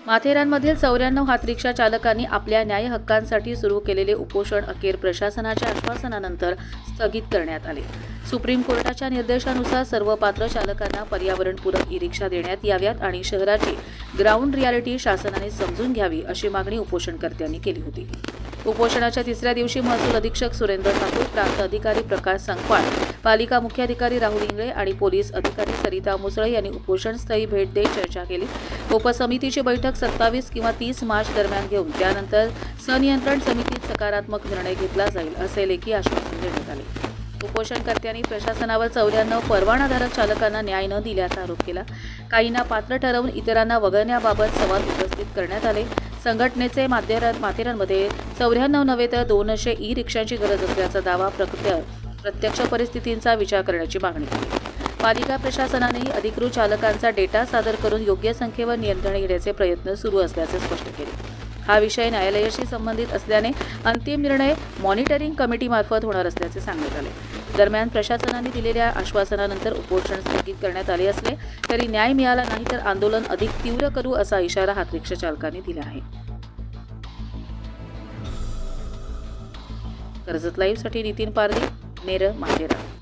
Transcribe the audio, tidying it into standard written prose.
माथेरानमधील 94 हातरिक्षा चालकांनी आपल्या न्याय हक्कांसाठी सुरू केलेले उपोषण अखेर प्रशासनाच्या आश्वासनानंतर स्थगित करण्यात आले। सुप्रीम कोर्टाच्या निर्देशानुसार सर्व पात्र चालकांना पर्यावरणपूरक ई-रिक्षा देण्यात याव्यात आणि शहराची ग्राउंड रियालिटी शासनाने समजून घ्यावी अशी मागणी उपोषणकर्त्यांनी केली होती। उपोषणाच्या तिसऱ्या दिवशी महसूल अधीक्षक सुरेंद्र ठाकूर, प्रांत अधिकारी प्रकाश संकपाळ, पालिका मुख्याधिकारी राहुल इंगळे आणि पोलीस अधिकारी सरिता मुसळे यांनी उपोषणस्थळी भेट देत चर्चा केली। उपसमितीची बैठक 27 किंवा 30 मार्च दरम्यान घेऊन त्यानंतर संनियंत्रण समितीत सकारात्मक निर्णय घेतला जाईल असे लेखी आश्वासन देण्यात आले। उपोषणकर्त्यांनी प्रशासनावर 94 परवानाधारक चालकांना न्याय न दिल्याचा आरोप केला। काहींना पात्र ठरवून इतरांना वगळण्याबाबत सवाल उपस्थित करण्यात आले। संघटनेचे माथेरानमध्ये 94 नव्हे तर 200 ई-रिक्षांची गरज असल्याचा दावा प्रत्यक्ष परिस्थितींचा विचार करण्याची मागणी केली। पालिका प्रशासनानेही अधिकृत चालकांचा डेटा सादर करून योग्य संख्येवर नियंत्रण घेण्याचे प्रयत्न सुरू असल्याचे स्पष्ट केले। हा विषय न्यायालयाशी संबंधित असल्याने अंतिम निर्णय मॉनिटरिंग कमिटीमार्फत होणार असल्याचे सांगण्यात आले। दरम्यान प्रशासनाने दिलेल्या आश्वासनानंतर उपोषण स्थगित करण्यात आले असले तरी न्याय मिळाला नाही तर आंदोलन अधिक तीव्र करू असा इशारा हातरिक्षा चालकांनी दिला आहे। कर्जत लाईव्हसाठी नितीन पारधी, नेरळ, माथेरान।